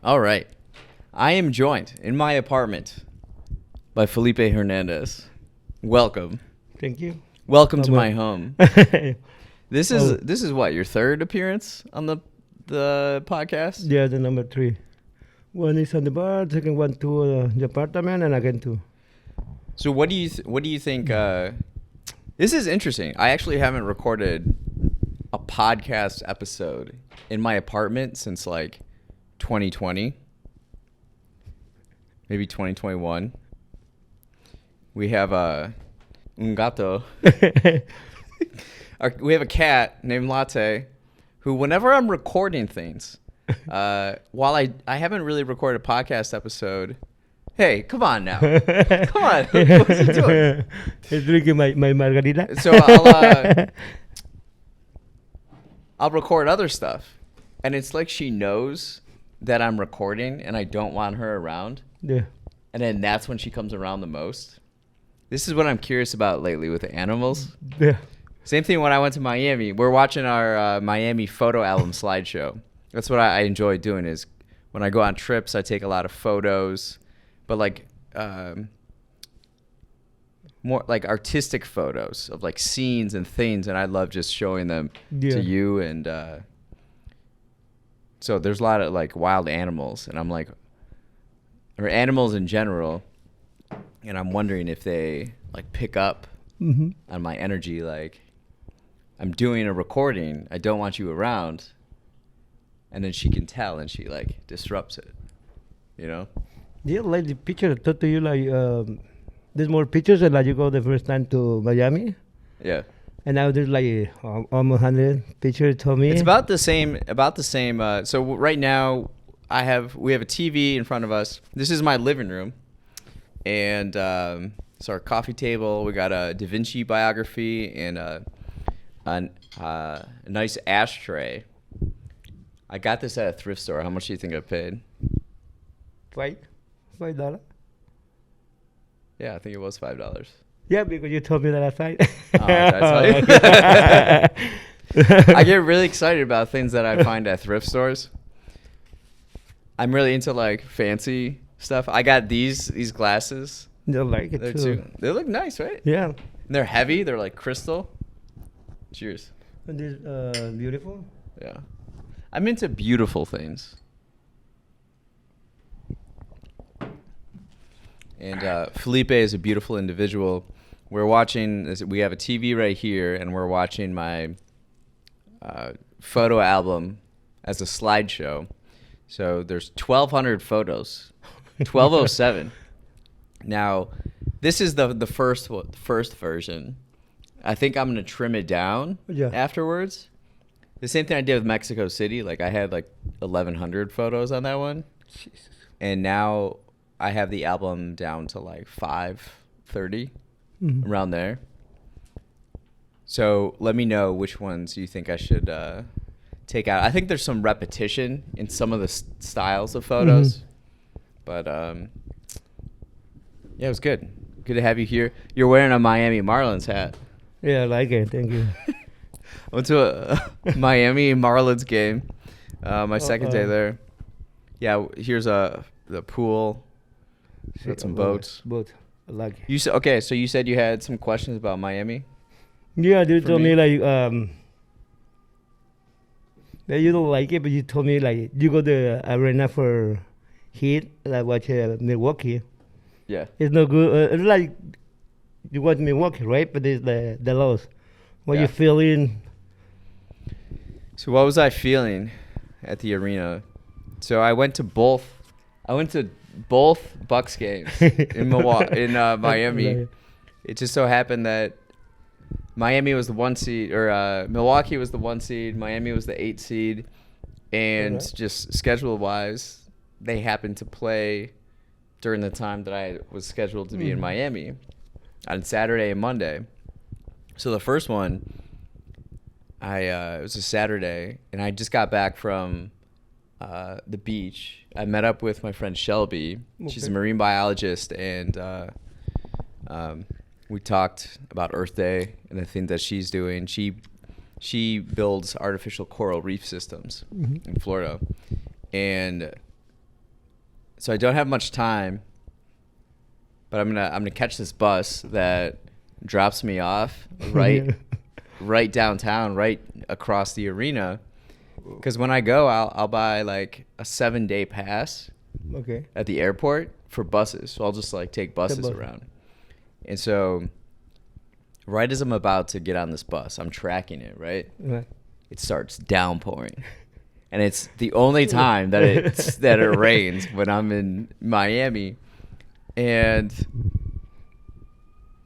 All right. I am joined in my apartment by Felipe Hernandez. Welcome. Thank you. Welcome to my home. This is what, your third appearance on the podcast? Yeah, the number 3. One is on the bar, second one to the apartment, and again 2. So what do you think? This is interesting. I actually haven't recorded a podcast episode in my apartment since like 2020, maybe 2021. We have un gato. We have a cat named Latte, who whenever I'm recording things, while I haven't really recorded a podcast episode. Hey, come on now. Come on. What's he doing? He's drinking my margarita. So I'll record other stuff. And it's like she knows that I'm recording and I don't want her around. Yeah. And then that's when she comes around the most. This is what I'm curious about lately with the animals. Yeah. Same thing when I went to Miami. We're watching our Miami photo album slideshow. That's what I enjoy doing is when I go on trips, I take a lot of photos. But like more like artistic photos of like scenes and things, and I love just showing them to you. And so there's a lot of like wild animals, and I'm like, or animals in general, and I'm wondering if they like pick up on my energy. Like I'm doing a recording, I don't want you around, and then she can tell, and she like disrupts it, you know. Yeah, like the picture I talked to you, like there's more pictures than like you go the first time to Miami. Yeah. And now there's like almost 100 pictures to me. It's about the same. So right now we have a TV in front of us. This is my living room, and it's our coffee table. We got a Da Vinci biography and a nice ashtray. I got this at a thrift store. How much do you think I paid? $5. Yeah, I think it was $5. Yeah, because you told me that last night. Oh, I get really excited about things that I find at thrift stores. I'm really into like fancy stuff. I got these glasses. You like it too. They look nice, right? Yeah. And they're heavy. They're like crystal. Cheers. And this beautiful. Yeah. I'm into beautiful things. And Felipe is a beautiful individual. We have a TV right here, and we're watching my photo album as a slideshow. So there's 1,200 photos, 1207. Now, this is the first version. I think I'm going to trim it down afterwards. The same thing I did with Mexico City. Like I had like 1,100 photos on that one. Jesus. And now I have the album down to like 530, around there. So let me know which ones you think I should take out. I think there's some repetition in some of the styles of photos. But yeah, it was good. Good to have you here. You're wearing a Miami Marlins hat. Yeah, I like it. Thank you. I went to a Miami Marlins game, my second day there. Yeah, here's the pool. Got some boats. Boat. I like it. You said so you said you had some questions about Miami? Yeah, you told me like that you don't like it, but you told me like you go to the arena for Heat, like watch Milwaukee. Yeah. It's no good. It's like you watch Milwaukee, right? But it's the loss. What you feeling? So what was I feeling at the arena? So I went to both Bucks games in Miami. It just so happened that Miami was the 1 seed, or Milwaukee was the 1 seed. Miami was the 8 seed, and just schedule-wise, they happened to play during the time that I was scheduled to be in Miami on Saturday and Monday. So the first one, it was a Saturday, and I just got back from the beach. I met up with my friend Shelby. She's a marine biologist, and we talked about Earth Day and the thing that she's doing. She builds artificial coral reef systems in Florida, and so I don't have much time, but I'm gonna catch this bus that drops me off right downtown, right across the arena. Because when I go, I'll buy like a 7-day pass at the airport for buses. So I'll just like take buses around. And so right as I'm about to get on this bus, I'm tracking it, right? It starts downpouring. And it's the only time that it rains when I'm in Miami. And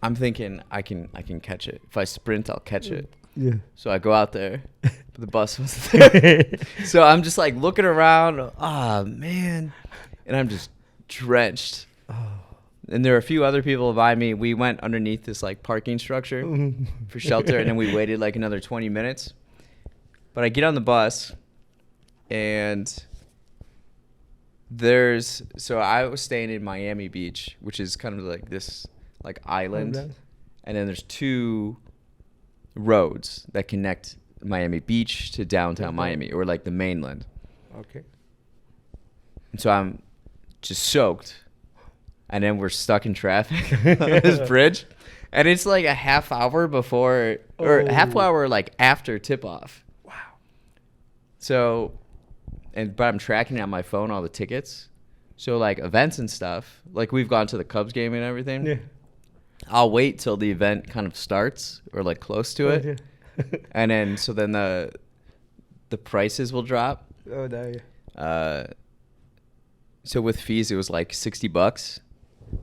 I'm thinking I can catch it. If I sprint, I'll catch it. Yeah. So I go out there, but the bus was there. So I'm just like looking around. Oh, man. And I'm just drenched. And there were a few other people by me. We went underneath this like parking structure for shelter, and then we waited like another 20 minutes. But I get on the bus, and so I was staying in Miami Beach, which is kind of like this like island. And then there's 2 roads that connect Miami Beach to downtown Miami, or like the mainland. Okay. And so I'm just soaked, and then we're stuck in traffic on this bridge, and it's like a half hour before or half hour like after tip off. Wow. So, but I'm tracking on my phone all the tickets. So like events and stuff, like we've gone to the Cubs game and everything. Yeah. I'll wait till the event kind of starts or like close to it. And then the prices will drop. Oh, no, yeah. So with fees, it was like $60.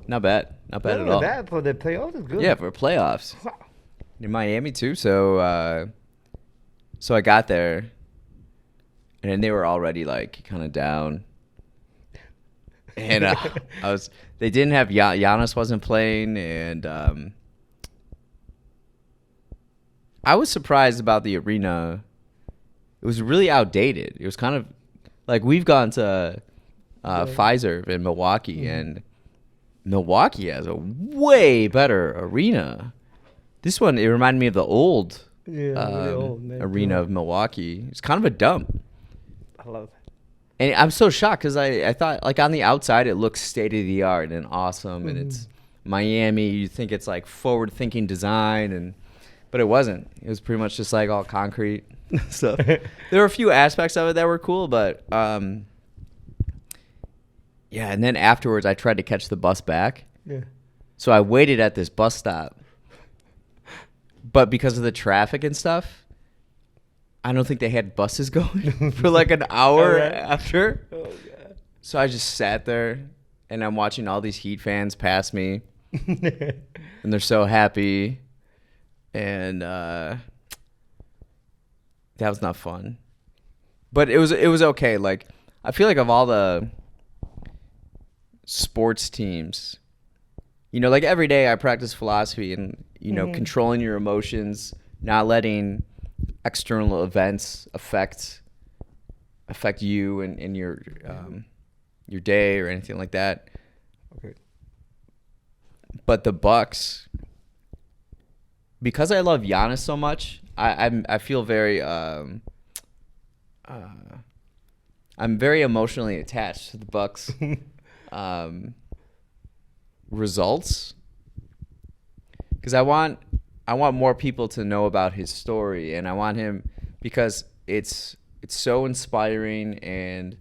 Not bad. Not bad at all. Not bad for the playoffs. Is good. Yeah, for playoffs. Wow. In Miami too. So I got there, and then they were already like kind of down. And they didn't have Giannis wasn't playing, and I was surprised about the arena. It was really outdated. It was kind of like we've gone to Pfizer in Milwaukee, and Milwaukee has a way better arena. This one, it reminded me of the old, arena of Milwaukee. It's kind of a dump. I love it. And I'm so shocked because I thought, like, on the outside, it looks state-of-the-art and awesome, and it's Miami. You think it's, like, forward-thinking design, but it wasn't. It was pretty much just, like, all concrete stuff. There were a few aspects of it that were cool, but, yeah, and then afterwards, I tried to catch the bus back. Yeah. So I waited at this bus stop. But because of the traffic and stuff, I don't think they had buses going for like an hour after. Oh, God. So I just sat there, and I'm watching all these Heat fans pass me, and they're so happy, and that was not fun. But it was okay. Like, I feel like of all the sports teams, you know, like every day I practice philosophy and, you know, controlling your emotions, not letting external events affect you and your day or anything like that. Okay. But the Bucks, because I love Giannis so much, I feel very I'm very emotionally attached to the Bucks results, because I want more people to know about his story, and I want him, because it's so inspiring, and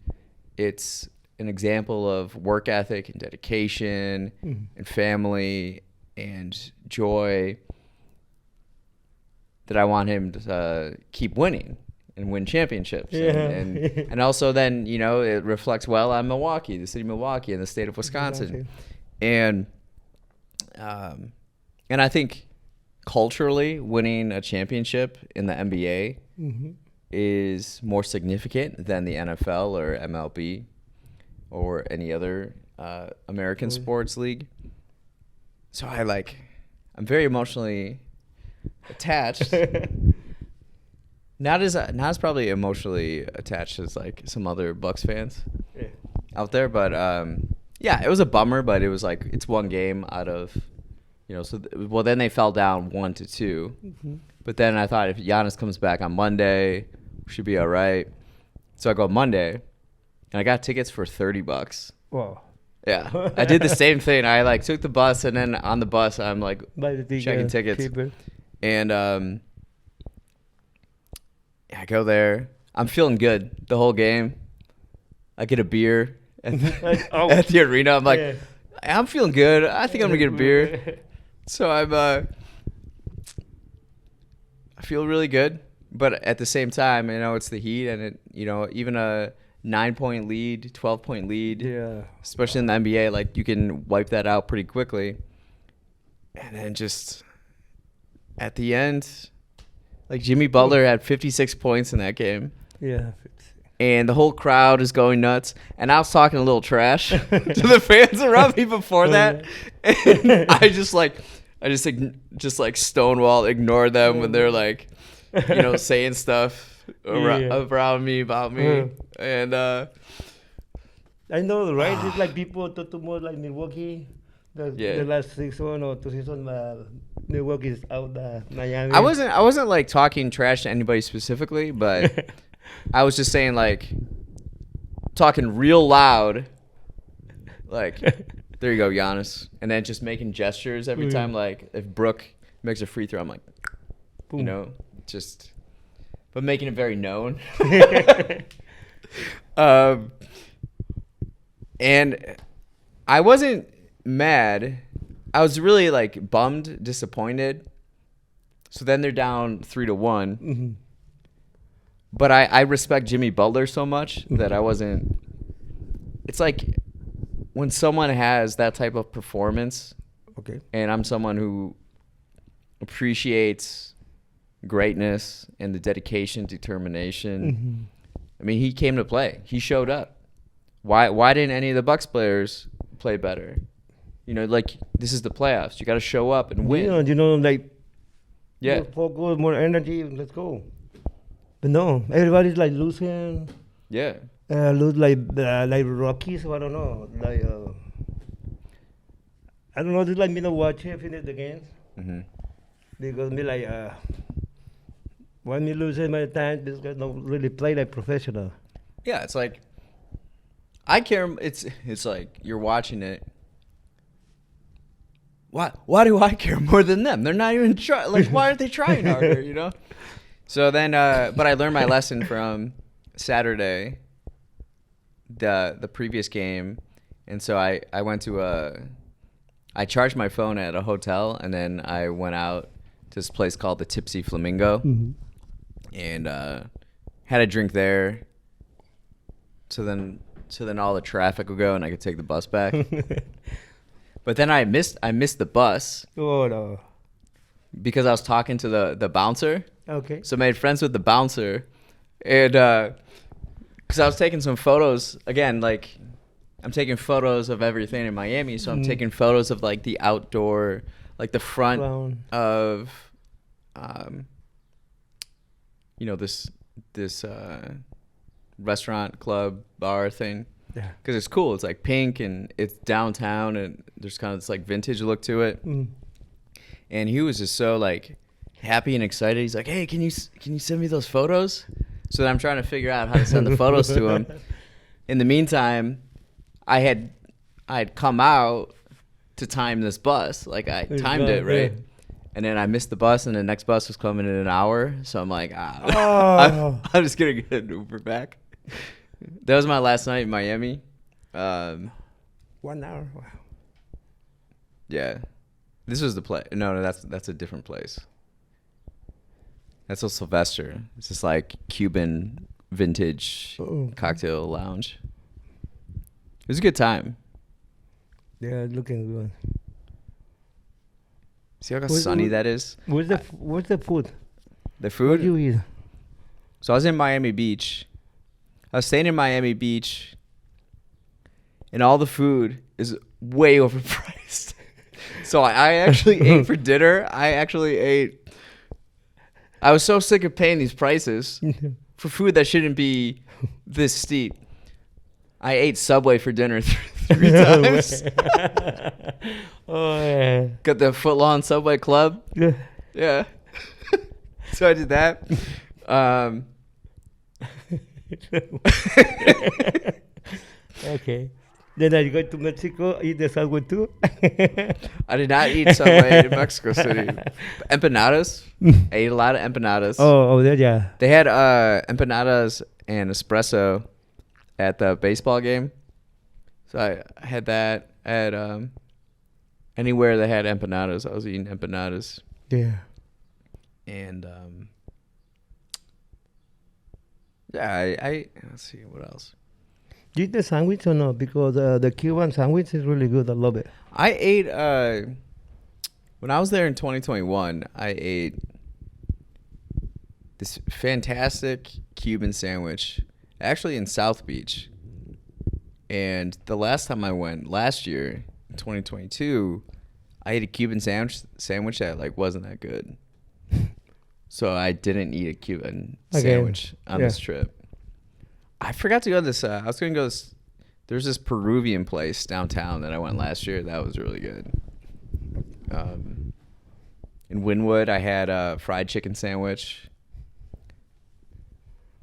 it's an example of work ethic and dedication and family and joy, that I want him to keep winning and win championships. And also then, you know, it reflects well on Milwaukee, the city of Milwaukee, and the state of Wisconsin. And I think culturally, winning a championship in the NBA is more significant than the NFL or MLB or any other American sports league. So I'm very emotionally attached. Not as probably emotionally attached as like some other Bucks fans out there, but yeah, it was a bummer. But it was like, it's one game out of, you know, so then they fell down 1-2. But then I thought, if Giannis comes back on Monday, we should be all right. So I go Monday, and I got tickets for $30. Wow. Yeah, I did the same thing. I like took the bus, and then on the bus, I'm like Buy the ticket, checking tickets, cheaper. and I go there. I'm feeling good the whole game. I get a beer at the, Oh. at the arena. I'm like, Yeah. I'm feeling good. I think I'm gonna get a beer. So I feel really good, but at the same time, it's the Heat, and even a 9-point lead, 12-point lead, Yeah. especially in the NBA, like you can wipe that out pretty quickly. And then just at the end, like Jimmy Butler had 56 points in that game, Yeah. and the whole crowd is going nuts. And I was talking a little trash to the fans around me before that, and I just stonewall ignore them when they're like, saying stuff around me about me, and I know, right? It's like people talk to more like Milwaukee. The last season or 2 seasons, Milwaukee is out. Miami. I wasn't like talking trash to anybody specifically, but I was just saying like talking real loud, like there you go, Giannis, and then just making gestures every time. Like if Brooke makes a free throw, I'm like, Boom. but making it very known. And I wasn't mad. I was really like bummed, disappointed. So then they're down 3-1. Mm-hmm. But I respect Jimmy Butler so much that I wasn't. It's like when someone has that type of performance, Okay. and I'm someone who appreciates greatness and the dedication, determination. Mm-hmm. I mean, he came to play. He showed up. Why didn't any of the Bucks players play better? Like this is the playoffs. You got to show up and win. Like Yeah. more focus, more energy. Let's go. But no, everybody's like losing. Yeah. Lose like Rockies. I don't know. Like I don't know. Just like me to watch it, finish the games. Mm-hmm. Because me like when me losing my time, this guy don't really play like professional. Yeah, it's like I care. It's like you're watching it. Why do I care more than them? They're not even trying. Like, why aren't they trying harder? So then, but I learned my lesson from Saturday, the previous game, and so I went to I charged my phone at a hotel, and then I went out to this place called the Tipsy Flamingo, and had a drink there. So then all the traffic would go, and I could take the bus back. But then I missed the bus. Oh no. Because I was talking to the bouncer. Okay. So I made friends with the bouncer, and because I was taking some photos again, like I'm taking photos of everything in Miami. So I'm taking photos of like the outdoor, like the front of, this restaurant, club, bar thing. Yeah. Because it's cool. It's like pink and it's downtown and there's kind of this like vintage look to it. And he was just so like happy and excited. He's like, "Hey, can you send me those photos?" So then I'm trying to figure out how to send the photos to him. In the meantime, I had come out to time this bus. Like I timed it right. Yeah. And then I missed the bus, and the next bus was coming in an hour. So I'm like, Oh. I'm just gonna get an Uber back. That was my last night in Miami. 1 hour. Wow. Yeah, this was the place. No, that's a different place. That's a Sylvester. It's just like Cuban vintage cocktail lounge. It was a good time. Yeah, looking good. See how sunny that is? What's the food? The What food? do you eat? So I was in Miami Beach. I was staying in Miami Beach, and all the food is way overpriced. So I actually ate for dinner. I was so sick of paying these prices for food that shouldn't be this steep. I ate Subway for dinner three times. Oh yeah. Got the foot-long Subway Club. Yeah. Yeah. So I did that. Okay. Then I go to Mexico, eat the Subway too. I did not eat Subway in Mexico City. Empanadas. I ate a lot of empanadas. Oh, yeah. They had empanadas and espresso at the baseball game. So I had that. I had anywhere that had empanadas, I was eating empanadas. Yeah. And yeah, I let's see what else. Do you eat the sandwich or no? Because the Cuban sandwich is really good. I love it. I ate when I was there in 2021. I ate this fantastic Cuban sandwich, actually in South Beach. And the last time I went, last year in 2022, I ate a Cuban sandwich that like wasn't that good. So I didn't eat a Cuban sandwich on this trip. I forgot to go to this. I was going to go to this. There's this Peruvian place downtown that I went last year. That was really good. In Wynwood, I had a fried chicken sandwich.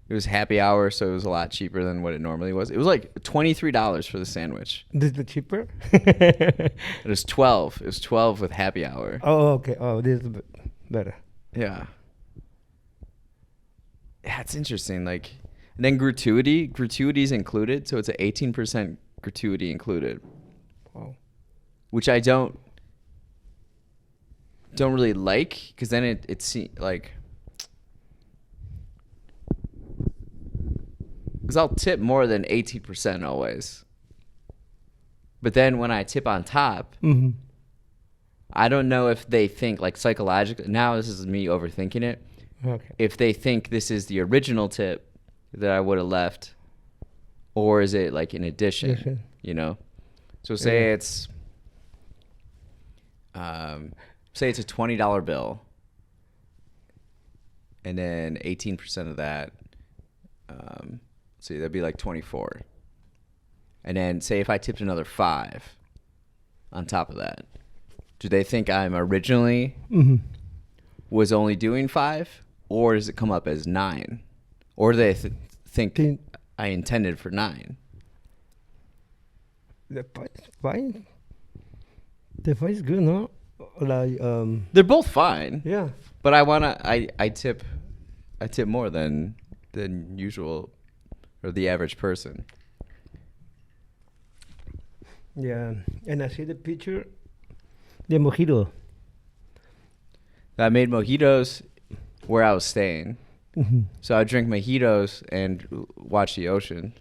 It was happy hour, so it was a lot cheaper than what it normally was. It was like $23 for the sandwich. This is cheaper? It was 12. It was 12 with happy hour. Oh, okay. Oh, this is better. Yeah. Yeah, it's interesting. Like, and then gratuity's included, so it's an 18% gratuity included. Wow. Which I don't really like, because then it's like, because I'll tip more than 18% always. But then when I tip on top, I don't know if they think, like, psychologically, now this is me overthinking it. Okay. If they think this is the original tip that I would have left, or is it like an addition, you know? So say it's a $20 bill, and then 18% of that, see, that'd be like 24. And then say if I tipped another 5 on top of that, do they think I'm originally was only doing 5, or does it come up as 9? Or do they think I intended for 9? The fine. The fine is good, no? Like they're both fine. Yeah. But I tip more than usual, or the average person. Yeah, and I see the picture, the mojito. I made mojitos where I was staying. So I drink mojitos and watch the ocean.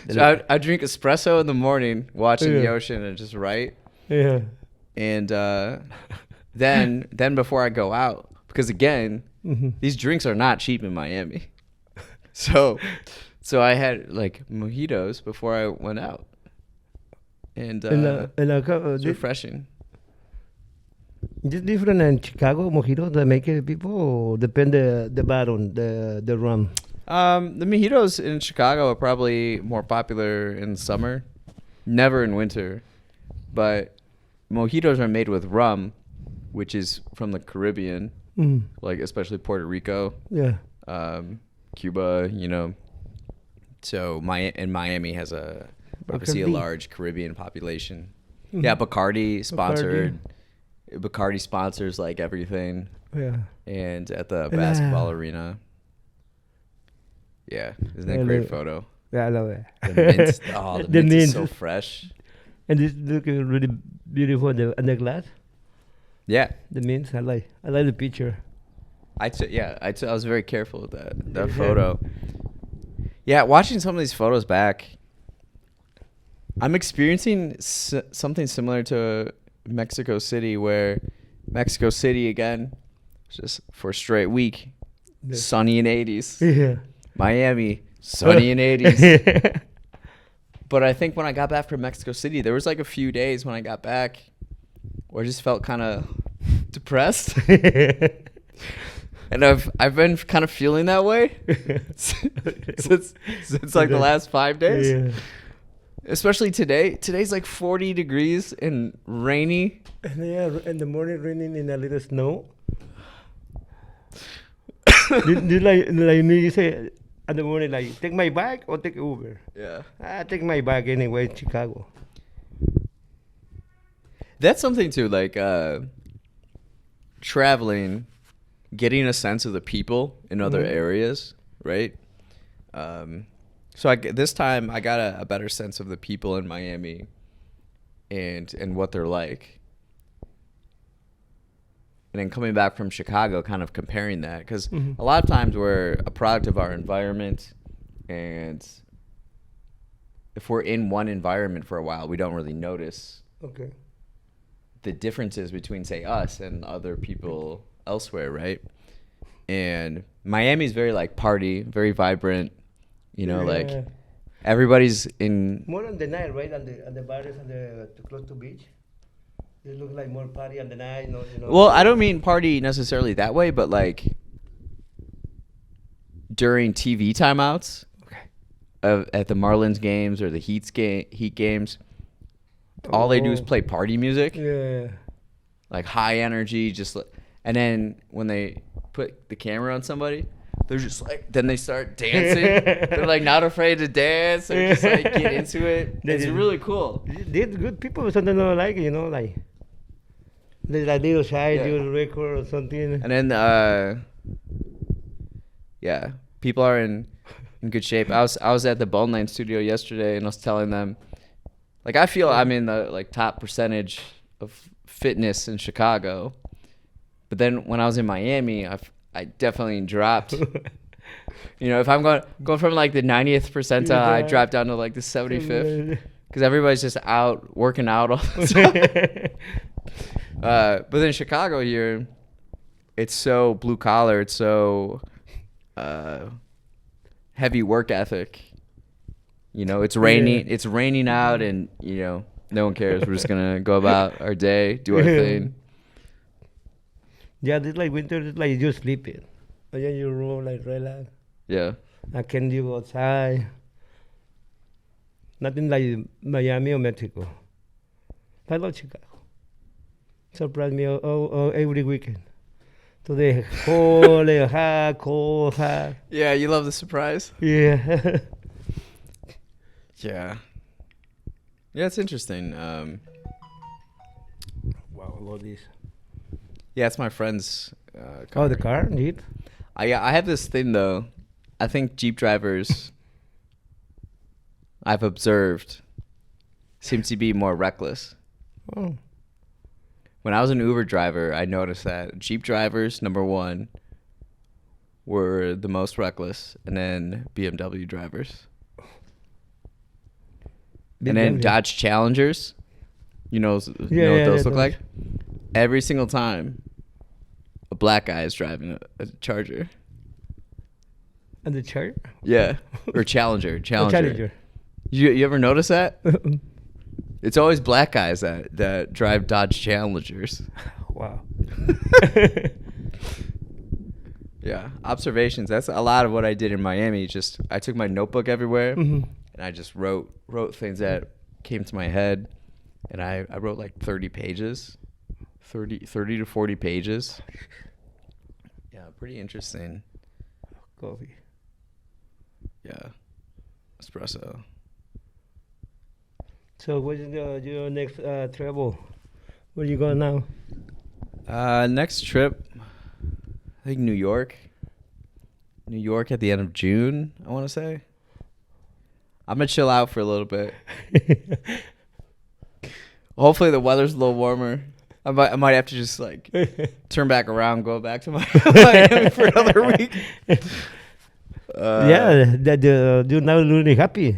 So I drink espresso in the morning, watching the ocean, and just write. Yeah. And then before I go out, because again, these drinks are not cheap in Miami. So I had like mojitos before I went out, and it's refreshing. Is it different in Chicago mojito that make it people, or depend the baron, the rum? The mojitos in Chicago are probably more popular in summer, never in winter. But mojitos are made with rum, which is from the Caribbean, like especially Puerto Rico, Cuba, you know. So Miami has obviously a large Caribbean population. Yeah, Bacardi sponsored. Bacardi sponsors like everything. Yeah. And at the basketball arena. Yeah, isn't that a great photo? Yeah, I love it. The mint is so fresh. And it's looking really beautiful on the glass. Yeah. The mint, I like the picture. I was very careful with that photo. Yeah, watching some of these photos back, I'm experiencing something similar to Mexico City, where Mexico City again, just for a straight week, sunny in 80s. Yeah. Miami, sunny in 80s. But I think when I got back from Mexico City, there was like a few days when I got back where I just felt kind of depressed. And I've been kind of feeling that way since like the last 5 days. Yeah. Especially today. Today's like 40 degrees and rainy. Yeah, in the morning raining in a little snow. do like me, you say at the morning, like, take my bike or take Uber. Yeah. I take my bike anyway in Chicago. That's something too, like traveling, getting a sense of the people in other areas, right? So this time I got a better sense of the people in Miami and what they're like. And then coming back from Chicago, kind of comparing that, because a lot of times we're a product of our environment, and if we're in one environment for a while, we don't really notice the differences between, say, us and other people elsewhere, right? And Miami's very like party, very vibrant, like everybody's in. More on the night, right? On the bars and too close to beach. It looks like more party on the night, Well, I don't mean party necessarily that way, but like during TV timeouts, at the Marlins games or the Heat games, all they do is play party music. Yeah. Like high energy, and then when they put the camera on somebody, they're just like, then they start dancing. They're like not afraid to dance. They're just like get into it. It's really cool. They're good people. Sometimes don't like it, like. There's a little shy, do a record or something. And then, people are in good shape. I was at the Bone Lane studio yesterday, and I was telling them, like, I feel I'm in the like top percentage of fitness in Chicago, but then when I was in Miami, I definitely dropped. If I'm going from like the 90th percentile, I dropped down to like the 75th, because everybody's just out working out all the time. But then Chicago here, it's so blue collar. It's so heavy work ethic. It's raining. It's raining out, and no one cares. We're just gonna go about our day, do our thing. Yeah, this like winter. It's like you sleeping, and then you roll like relax. Yeah. I can go outside. Nothing like Miami or Mexico. I love Chicago. Surprise me every weekend. Today, cold, cold, hot. Yeah, you love the surprise? Yeah. Yeah. Yeah, it's interesting. Wow, I love this. Yeah, it's my friend's car. Oh, the car? Jeep? I have this thing, though. I think Jeep drivers, I've observed, seem to be more reckless. Oh. When I was an Uber driver, I noticed that Jeep drivers, number one, were the most reckless, and then BMW drivers. And then Dodge Challengers, you know what those look like? Every single time, a black guy is driving a Charger. And the Charger? Yeah, or Challenger. Challenger. You ever notice that? It's always black guys that drive Dodge Challengers. Wow. Yeah, observations. That's a lot of what I did in Miami. Just I took my notebook everywhere, and I just wrote things that came to my head, and I wrote like 30 pages, 30 to 40 pages. Yeah, pretty interesting. Coffee. Yeah, espresso. So what is your next travel? Where you going now? Next trip, I think New York. New York at the end of June, I want to say. I'm going to chill out for a little bit. Hopefully the weather's a little warmer. I might have to just like turn back around, go back to Miami for another week. Yeah, you're now really happy.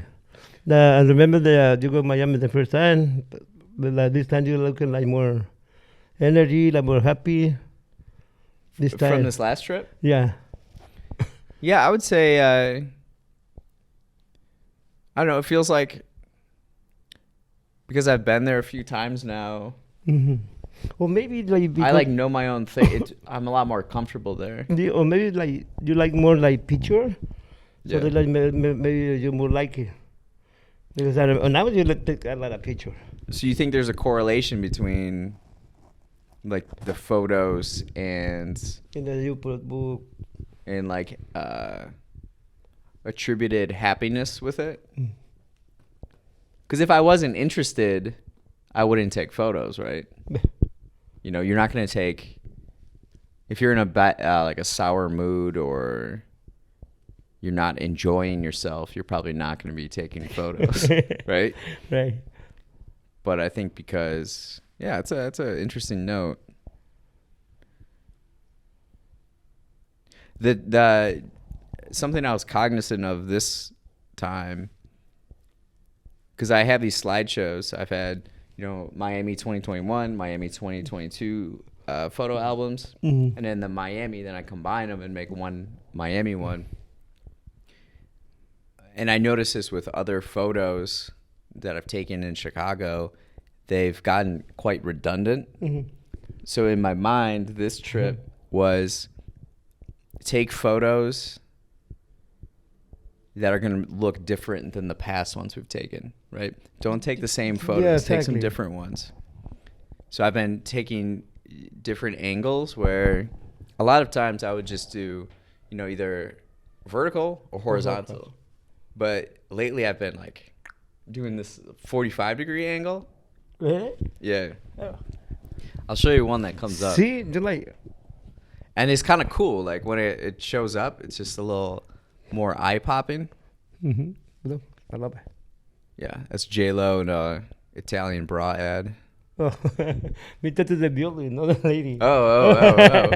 I remember you go to Miami the first time, but this time you're looking like more energy, like more happy. This time. From this last trip? Yeah. Yeah, I would say, I don't know, it feels like, because I've been there a few times now. Mm-hmm. Or maybe like I like know my own thing. I'm a lot more comfortable there. Or maybe like you like more like picture, so that like maybe you more like it. Because now you take a lot of picture. So you think there's a correlation between like the photos and in the you put book and like attributed happiness with it. Because if I wasn't interested, I wouldn't take photos, right? You know, you're not going to take, if you're in a like a sour mood or you're not enjoying yourself, you're probably not going to be taking photos, right? Right. But I think because, yeah, it's an interesting note. The something I was cognizant of this time, because I have these slideshows. I've had, you know, Miami 2021, Miami 2022 photo albums, and then the Miami. Then I combine them and make one Miami one. And I noticed this with other photos that I've taken in Chicago. They've gotten quite redundant. So in my mind, this trip was take photos that are going to look different than the past ones we've taken, right? Don't take the same photos. Yeah, exactly. Take some different ones. So I've been taking different angles where a lot of times I would just do, you know, either vertical or horizontal. But lately I've been like doing this 45-degree angle. Really? Yeah. Oh. I'll show you one that comes up. See, they're like, And it's kind of cool. Like when it shows up, it's just a little more eye-popping. Look, I love it. Yeah, that's J-Lo and Italian bra ad. Oh, me to the building, not the lady. Oh.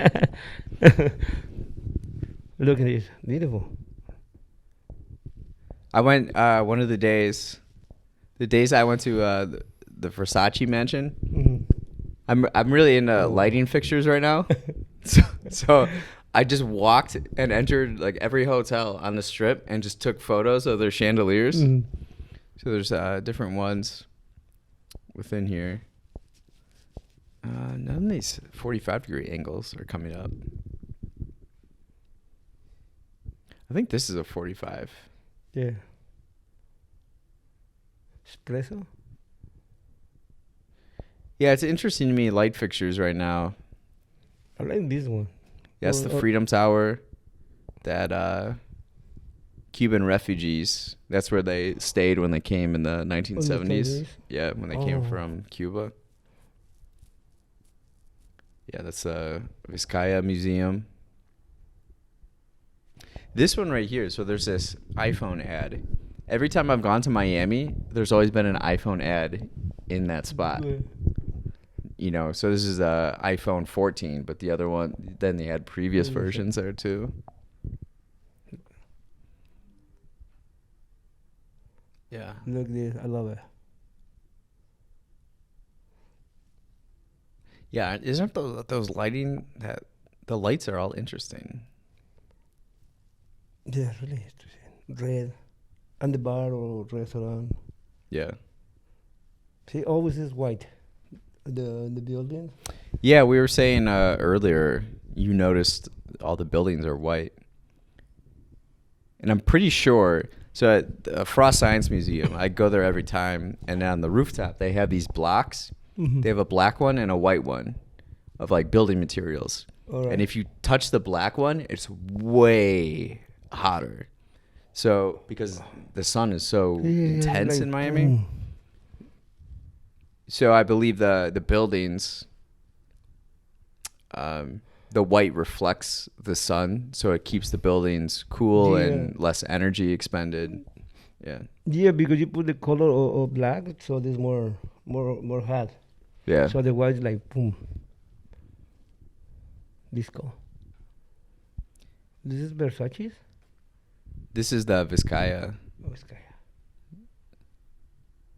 Look at this, beautiful. I went one of the days I went to the Versace mansion. I'm really into lighting fixtures right now. So I just walked and entered like every hotel on the strip and just took photos of their chandeliers. So there's different ones within here. None of these 45-degree angles are coming up. I think this is a 45. Yeah. Espresso? Yeah, it's interesting to me, light fixtures right now. I like this one. That's the Freedom Tower. That Cuban refugees, that's where they stayed when they came in the 1970s. Yeah, when they came from Cuba. Yeah, that's Vizcaya Museum. This one right here, so there's this iPhone ad. Every time I've gone to Miami, there's always been an iPhone ad in that spot. You know, so this is a iPhone 14, but the other one, then they had previous versions there too. Yeah. Look at this, I love it. Yeah, isn't those lighting, that the lights are all interesting. Yeah, really interesting. Red. And the bar or restaurant. Yeah. See, always is white. The building. Yeah, we were saying earlier, you noticed all the buildings are white. And I'm pretty sure, so at the Frost Science Museum, I go there every time, and on the rooftop, they have these blocks. They have a black one and a white one of like building materials. Right. And if you touch the black one, it's way hotter. So because the sun is so intense like, in Miami. So I believe the buildings, the white reflects the sun, so it keeps the buildings cool and less energy expended. Yeah. Yeah, because you put the color of black, so there's more hot. Yeah. So the white is like boom. Disco. This is Versace's? This is the Vizcaya. Oh, Vizcaya.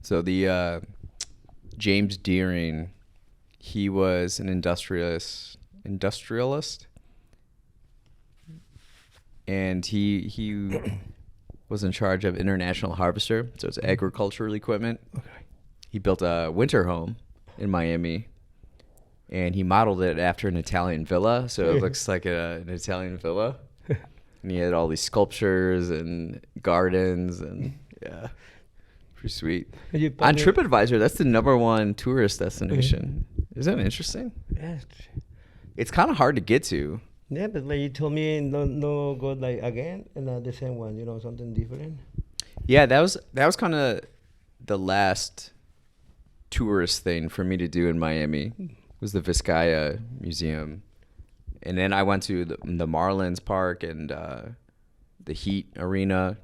So the James Deering, he was an industrialist, and he was in charge of International Harvester, so it's agricultural equipment. Okay. He built a winter home in Miami, and he modeled it after an Italian villa, so it looks like an Italian villa. And he had all these sculptures and gardens, and yeah, pretty sweet. On TripAdvisor, that's the #1 tourist destination. Isn't that interesting? Yes. It's kind of hard to get to. Yeah, but like you told me, no go like again and the same one. You know, something different. Yeah, that was kind of the last tourist thing for me to do in Miami. Was the Vizcaya Museum, and then I went to the Marlins Park and the Heat Arena.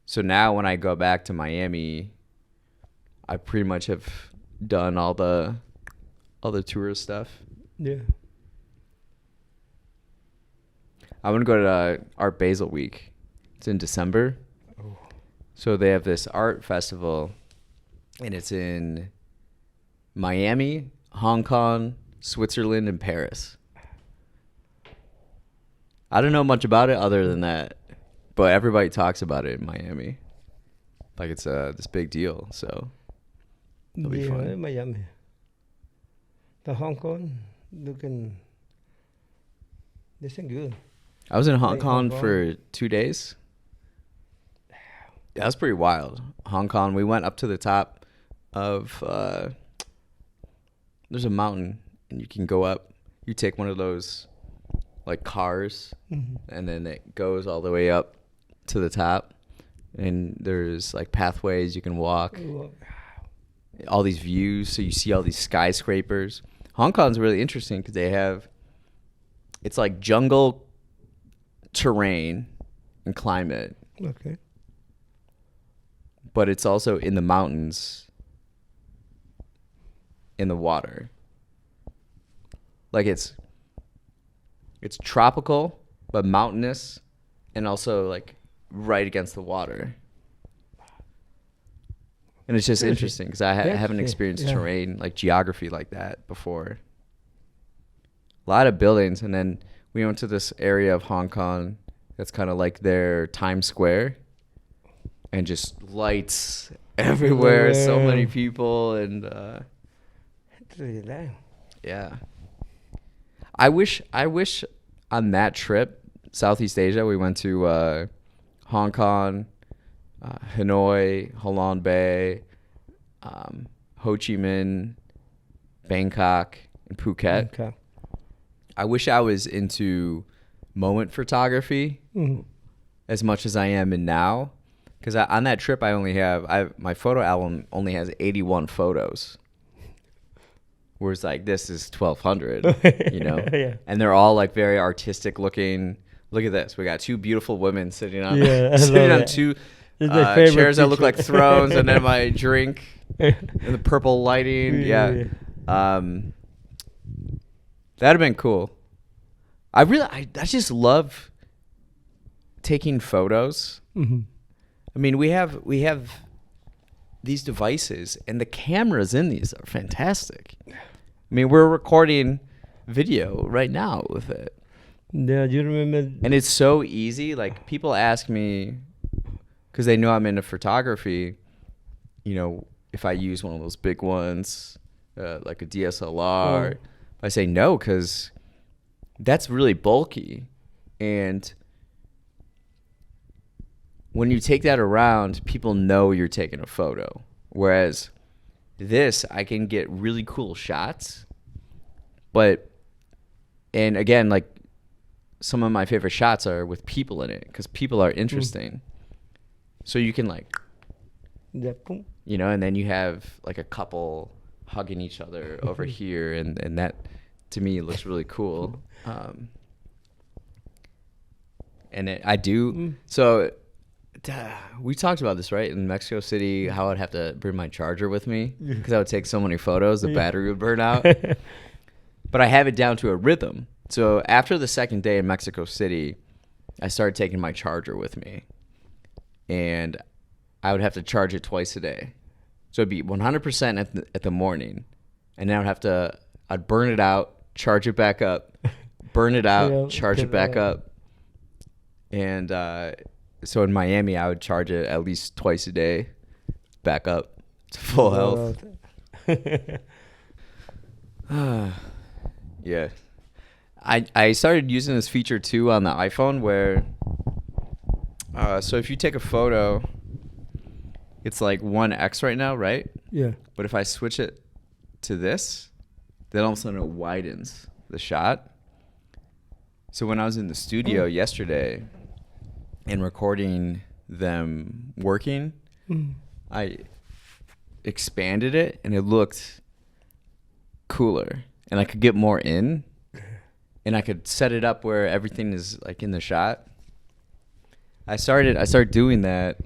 So now when I go back to Miami, I pretty much have done all the tourist stuff. Yeah. I want to go to Art Basel Week. It's in December. Oh. So they have this art festival, and it's in Miami, Hong Kong, Switzerland, and Paris. I don't know much about it other than that, but everybody talks about it in Miami. Like it's this big deal, so it'll be fun. In Miami. The Hong Kong, looking, this ain't good. I was in Hong Kong for 2 days. That was pretty wild. Hong Kong, we went up to the top of, there's a mountain, and you can go up. You take one of those, like, cars, and then it goes all the way up to the top. And there's, like, pathways you can walk. All these views, so you see all these skyscrapers. Hong Kong's really interesting because they have, it's like jungle terrain and climate. Okay. But it's also in the mountains, in the water. Like it's tropical, but mountainous, and also like right against the water. And it's just interesting because I haven't experienced terrain, like geography like that before. A lot of buildings, and then we went to this area of Hong Kong that's kind of like their Times Square, and just lights everywhere, so many people, and yeah. I wish on that trip, Southeast Asia, we went to Hong Kong, Hanoi, Halong Bay, Ho Chi Minh, Bangkok, and Phuket. Okay. I wish I was into moment photography as much as I am in now, because on that trip my photo album only has 81 photos, whereas like this is 1,200, you know, and they're all like very artistic looking. Look at this, we got two beautiful women sitting on two chairs that look like thrones, and then my drink and the purple lighting. That'd have been cool. I just love taking photos. I mean, we have these devices, and the cameras in these are fantastic. I mean, we're recording video right now with it. Yeah, you remember? And it's so easy. Like, people ask me, because they know I'm into photography, you know, if I use one of those big ones, like a DSLR. I say no, because that's really bulky. And when you take that around, people know you're taking a photo. Whereas this, I can get really cool shots. And again, like, some of my favorite shots are with people in it, because people are interesting. So you can, like, you know, and then you have like a couple hugging each other over here, and that to me looks really cool. And I do. So we talked about this, right? In Mexico City, how I'd have to bring my charger with me because I would take so many photos, the battery would burn out. But I have it down to a rhythm. So after the second day in Mexico City, I started taking my charger with me, and I would have to charge it twice a day. So it'd be 100% at the morning, and then I'd burn it out, charge it back up, burn it out, charge it back up. And so in Miami, I would charge it at least twice a day, back up to full health. Yeah. I started using this feature too on the iPhone where, so if you take a photo, it's like 1x right now, right? Yeah. But if I switch it to this, then all of a sudden it widens the shot. So when I was in the studio yesterday and recording them working, I expanded it and it looked cooler and I could get more in and I could set it up where everything is like in the shot. I started doing that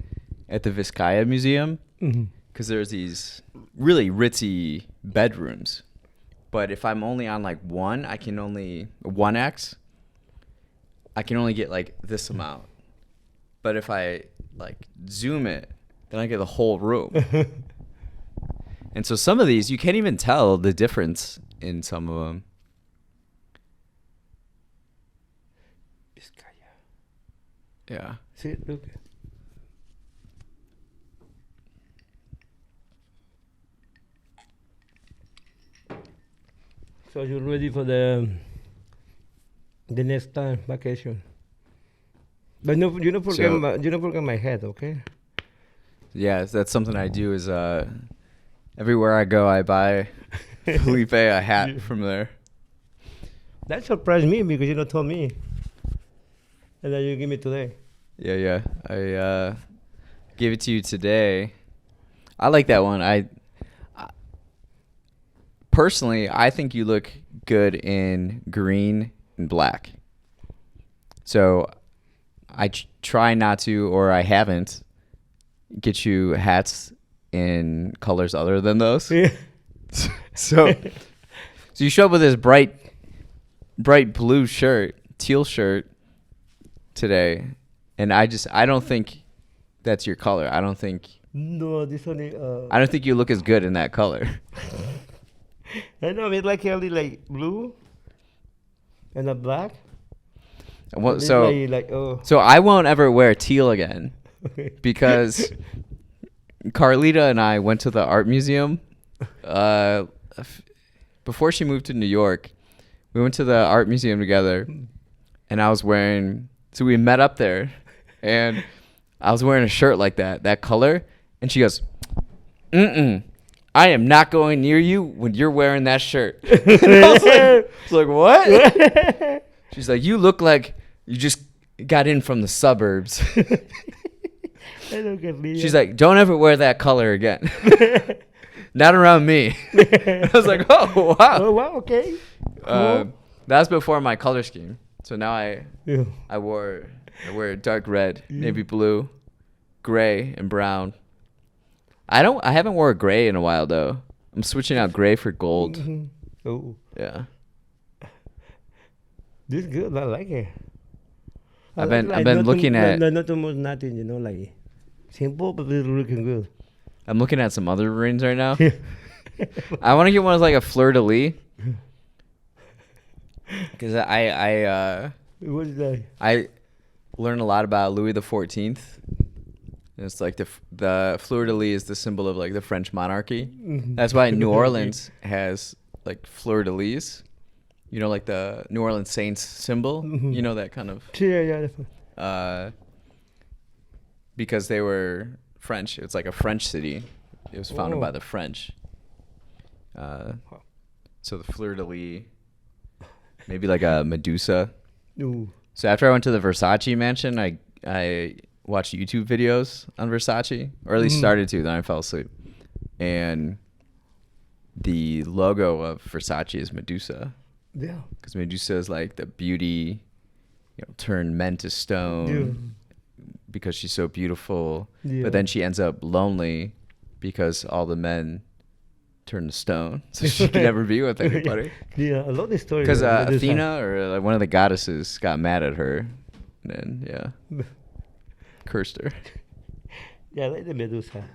at the Vizcaya Museum because there's these really ritzy bedrooms. But if I'm only on like 1x, I can only get like this amount. But if I like zoom it, then I get the whole room. And so some of these, you can't even tell the difference in some of them. Yeah. See, look. So you're ready for the next time vacation? But no, you don't forget my head, okay? Yeah, that's something I do. Is everywhere I go, I buy Felipe a hat from there. That surprised me because you don't told me, and then you give me today. Yeah. I gave it to you today. I like that one. I personally, I think you look good in green and black. So I try not to, or I haven't, get you hats in colors other than those. Yeah. So you show up with this bright blue shirt, teal shirt today, and I don't think that's your color. I don't think this only. I don't think you look as good in that color. I know it's like only like blue and a black. Well, so so I won't ever wear teal again because Carlita and I went to the art museum before she moved to New York. We went to the art museum together, and I was wearing. So we met up there, and I was wearing a shirt like that color, and she goes, I am not going near you when you're wearing that shirt. And I was like, what? She's like, you look like you just got in from the suburbs. She's like, don't ever wear that color again. Not around me. I was like, oh, wow. Oh, wow, okay. Cool. That's before my color scheme. So now I wear dark red, navy blue, gray, and brown. I haven't worn gray in a while though. I'm switching out gray for gold. Oh. Yeah. This is good. I like it. I've been looking at not too much nothing, you know, like simple but it's looking good. I'm looking at some other rings right now. I want to get one with like a fleur de lis. Because What is that? I learned a lot about Louis XIV. And it's like the fleur de lis is the symbol of like the French monarchy. That's why New Orleans has like fleur de lis. You know, like the New Orleans Saints symbol. You know, that kind of. Yeah. Because they were French. It's like a French city. It was founded by the French. So the fleur de lis, maybe like a Medusa. Ooh. So after I went to the Versace mansion, I watched YouTube videos on Versace, or at least started to. Then I fell asleep, and the logo of Versace is Medusa. Yeah. Because Medusa is like the beauty, turned men to stone. Because she's so beautiful, but then she ends up lonely because all the men turn to stone, so she can never be with anybody. Yeah, I love this story. Because Athena, or like one of the goddesses, got mad at her, and then cursed her. Yeah, I like the Medusa.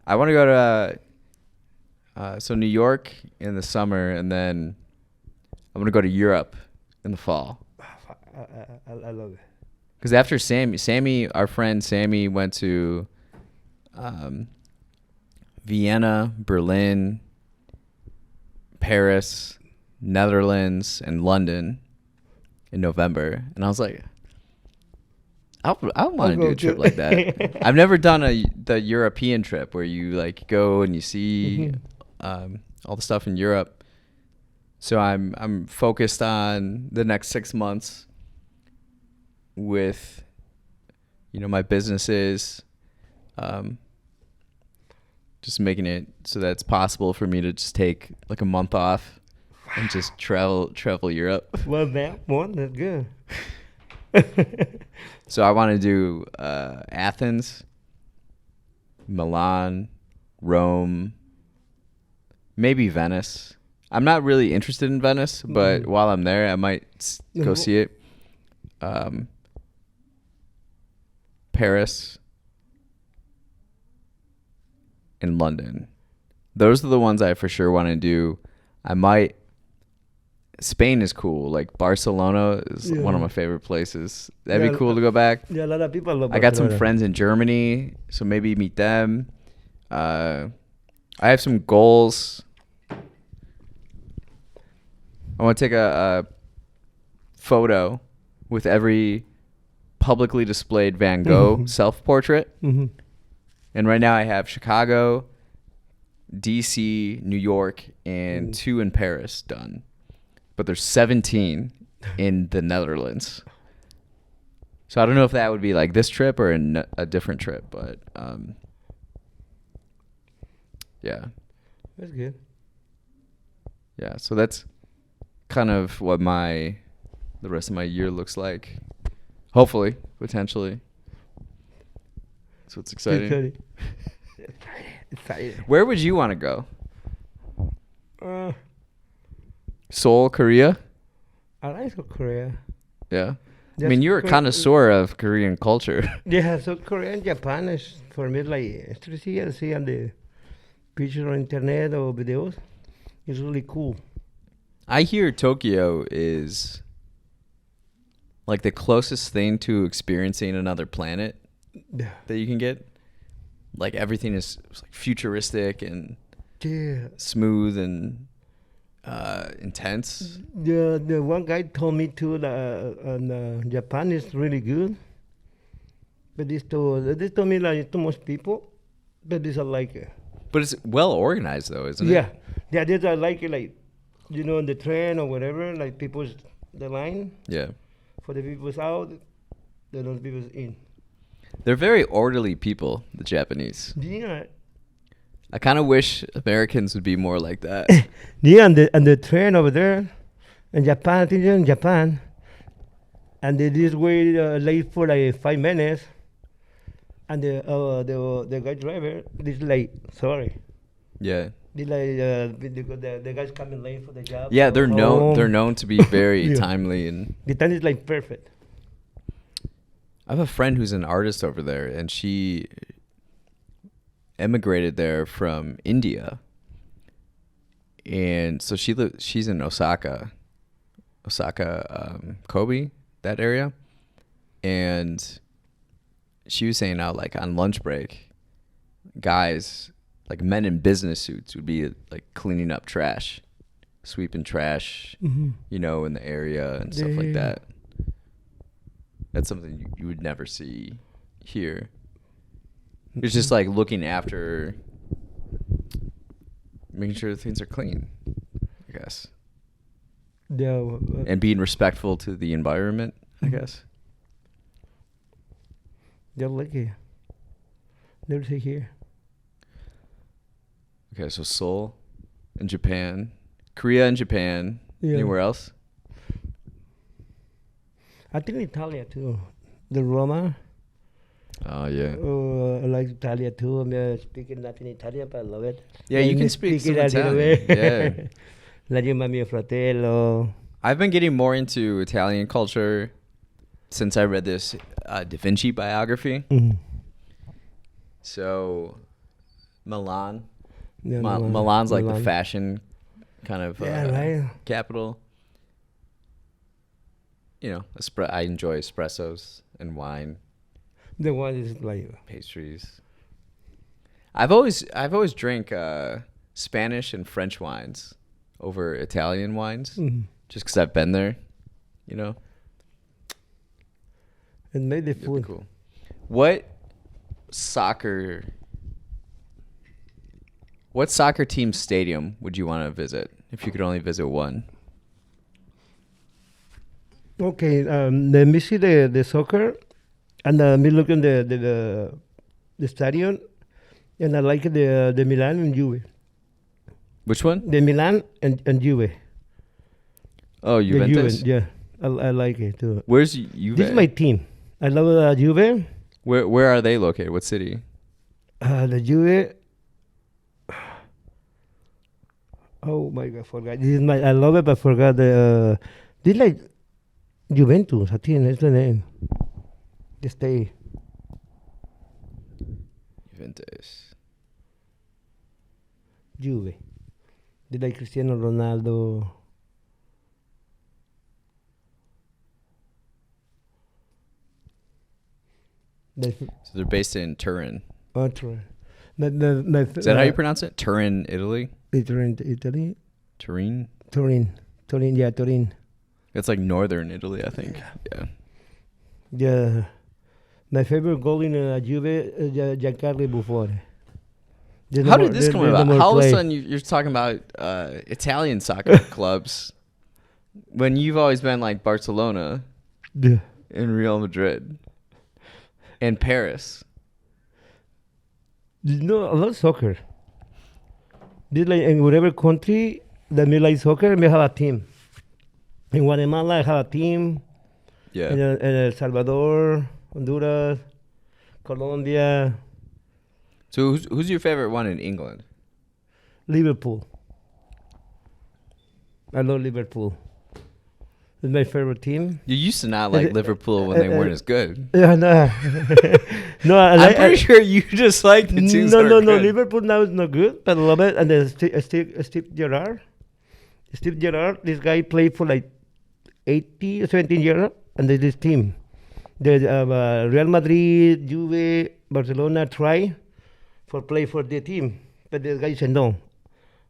I want to go to so New York in the summer, and then I'm gonna go to Europe in the fall. I love it. Because after Sammy, our friend Sammy went to Vienna, Berlin, Paris, Netherlands, and London in November. And I was like, I want to do a trip like that. I've never done the European trip where you like go and you see all the stuff in Europe. So I'm focused on the next 6 months with, my businesses, just making it so that it's possible for me to just take like a month off and just travel Europe. Well, that one, that's good. So I want to do Athens, Milan, Rome, maybe Venice. I'm not really interested in Venice, but while I'm there, I might go see it. Paris and London. Those are the ones I for sure want to do. Spain is cool. Like Barcelona is one of my favorite places. That'd be cool to go back. Yeah, a lot of people love I got some friends in Germany, so maybe meet them. I have some goals. I want to take a photo with every publicly displayed Van Gogh self-portrait. Mm-hmm. And right now I have Chicago, DC, New York, and 2 in Paris done. But there's 17 in the Netherlands. So I don't know if that would be like this trip or a different trip, but yeah. That's good. Yeah, so that's kind of what the rest of my year looks like. Hopefully, potentially. So it's exciting. Excited. Where would you want to go? Seoul, Korea? I like South Korea. Yeah. I mean, you're a connoisseur of Korean culture. Yeah, South Korea and Japan is for me like to see on the pictures on internet or videos. It's really cool. I hear Tokyo is like the closest thing to experiencing another planet that you can get. Like everything is like futuristic and smooth and intense. The one guy told me too that Japan is really good, but this told me like too much people, but this I like it. But it's well organized though, isn't it? Yeah, this I like it, like on the train or whatever, like people's the line. Yeah. For the people's out, those people's in. They're very orderly people, the Japanese. Yeah. I kind of wish Americans would be more like that. Yeah, and the train over there, in Japan, I think they're in Japan, and they just wait late for like 5 minutes, and the guy driver is late. Sorry. Yeah. The guy's coming late for the job. Yeah, they're known to be very timely, and the time is like perfect. I have a friend who's an artist over there, and she emigrated there from India, and so she's in Osaka, Kobe, that area, and she was saying out like on lunch break, guys, like men in business suits would be like cleaning up trash, sweeping trash, in the area and stuff like that. That's something you would never see here. It's just like looking after, making sure things are clean, I guess. Yeah. And being respectful to the environment, I guess. They're lucky. Never see here. Okay, so Seoul and Japan, Korea and Japan. Yeah. Anywhere else? I think Italy too. The Roma. Oh yeah. I like Italy too. I'm speaking nothing Italian, but I love it. Yeah, you can speak some Italian. Yeah. La Gema mio fratello. I've been getting more into Italian culture since I read this Da Vinci biography. Mm-hmm. So, Milan. Yeah, Milan's like the fashion kind of right. capital. I enjoy espressos and wine. The one is like pastries. I've always drank Spanish and French wines over Italian wines, just because I've been there, And made the food. Cool. What soccer team stadium would you want to visit if you could only visit one? Okay, let me see the soccer, and me look in the stadium, and I like the Milan and Juve. Which one? The Milan and Juve. Oh, The Juventus. Juve, yeah, I like it too. Where's Juve? This is my team. I love Juve. Where are they located? What city? The Juve. Oh my God, forgot. This is my. I love it, but forgot the. This like Juventus. I think that's the name. The state. Juventus. Juve. They like Cristiano Ronaldo. That's So they're based in Turin. Turin. Is that how you pronounce it? Turin, Italy. Italy. Turin. Turin. Yeah, Turin. It's like northern Italy, I think. Yeah. Yeah. My favorite goal in Juve is Giancarlo Buffon. How did this come about? How all of a sudden you're talking about Italian soccer clubs when you've always been like Barcelona Yeah. and Real Madrid and Paris? You know, I love soccer. This like in whatever country that me like soccer, me have a team. In Guatemala, I have a team. Yeah. In El Salvador, Honduras, Colombia, So who's your favorite one in England? Liverpool. I love Liverpool. It's my favorite team. You used to not like Liverpool when they weren't as good. Yeah, no. No, I'm pretty sure you just like the teams that are no. good. Liverpool now is not good, but I love it. And then Steve Gerrard. Steve Gerrard, this guy played for like 18, 17 years, and there's this team. The Real Madrid, Juve, Barcelona try play for the team, but the guy said no.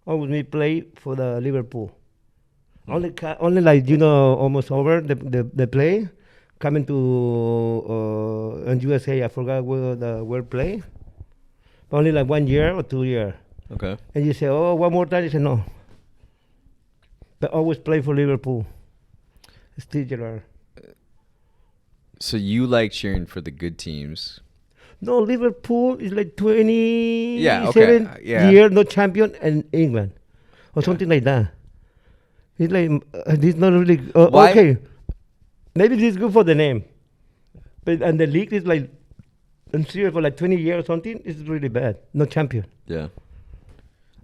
Always me play for the Liverpool. Only like almost over the play coming to in USA. I forgot where the word play. Only like 1 year or 2 years. Okay. And you say, oh, one more time. You say no. But always play for Liverpool. Steve Gerrard. So you like cheering for the good teams. No, Liverpool is like 27 Yeah, okay, yeah. year no champion in England or something like that. It's like this not really Why? okay. Maybe this is good for the name, but and the league is like I'm serious for like 20 years or something. It's really bad. No champion. Yeah.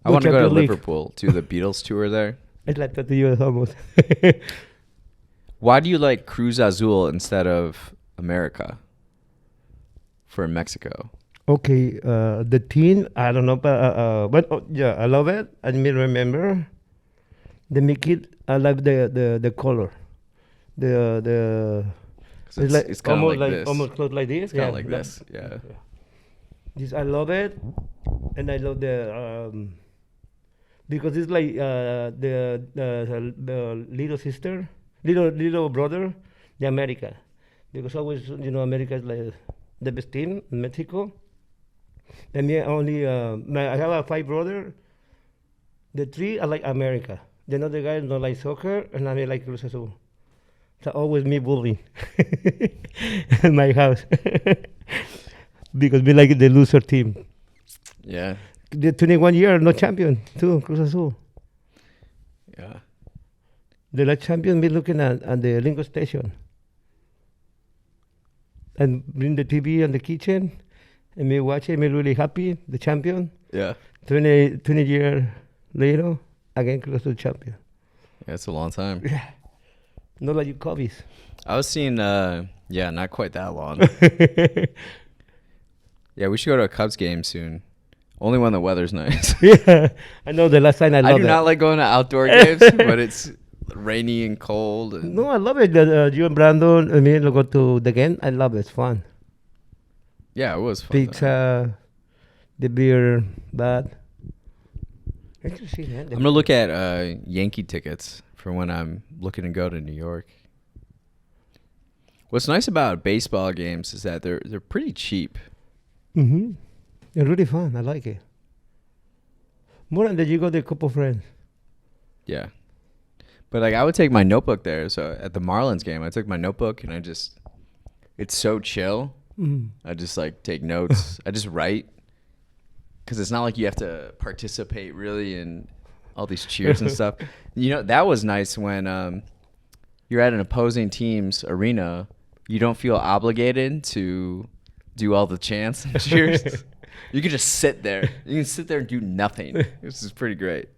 I No want to go to Champions League. Liverpool to the Beatles tour there. It's like that to you almost. Why do you like Cruz Azul instead of America for Mexico? Okay, the team I don't know, but yeah, I love it. I may remember the make it. I love the color. It's kind of almost like this. almost close like this. It's kind of like this. Yeah. This I love it, and I love the because it's like the little sister, little brother, the America, because always America is like the best team in Mexico. And me only I have 5 brothers. The 3 I like America. The other guys don't like soccer, and I like Cruz Azul. So always me bullying in my house because we like the loser team. Yeah. The 21 year no champion too, Cruz Azul. Yeah. The last champion we looking at the Lingo station and bring the TV in the kitchen and me watch it. Me really happy. The champion. Yeah. 20 years later, again Cruz Azul champion. Yeah, it's a long time. Not like you Cubbies. I was seeing, not quite that long. Yeah, we should go to a Cubs game soon. Only when the weather's nice. Yeah, I know the last time I I love do it. not like going to outdoor games, but it's rainy and cold. And No, I love it. You and Brandon, I mean, go to the game. I love it. It's fun. yeah, it was fun. Pizza, the beer, that. Interesting, man. I'm going to look at Yankee tickets for when I'm looking to go to New York. What's nice about baseball games is that they're pretty cheap. Mm-hmm. It's really fun. I like it. More than that, you got a couple friends. Yeah. But like I would take my notebook there. So at the Marlins game, I took my notebook and it's so chill. I just like take notes. I just write because it's not like you have to participate really in all these cheers and stuff. That was nice when you're at an opposing team's arena. You don't feel obligated to do all the chants and cheers. You can just sit there. You can sit there and do nothing. This is pretty great.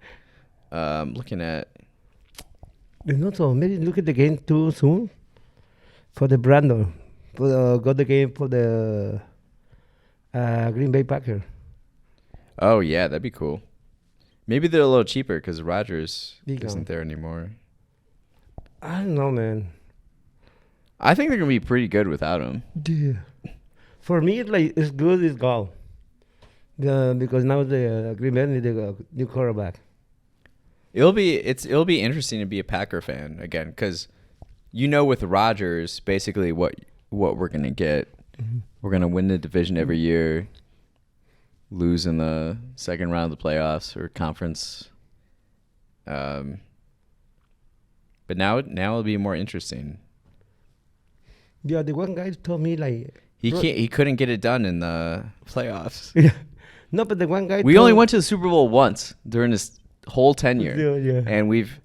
Looking at. So maybe look at the game too soon for the Brandon. Got the game for the Green Bay Packers. Oh, yeah, that'd be cool. Maybe they're a little cheaper because Rodgers isn't there anymore. I don't know, man. I think they're going to be pretty good without him. Yeah. For me, it's good as goal. Because now the Green Bay need a new quarterback. It'll be interesting to be a Packer fan again because with Rodgers basically what we're gonna get. Mm-hmm. We're gonna win the division every year, lose in the second round of the playoffs or conference. But now it'll be more interesting. Yeah, the one guy told me he couldn't get it done in the playoffs. Yeah. No, but the one guy we only went to the Super Bowl once during this whole tenure. Yeah. And we've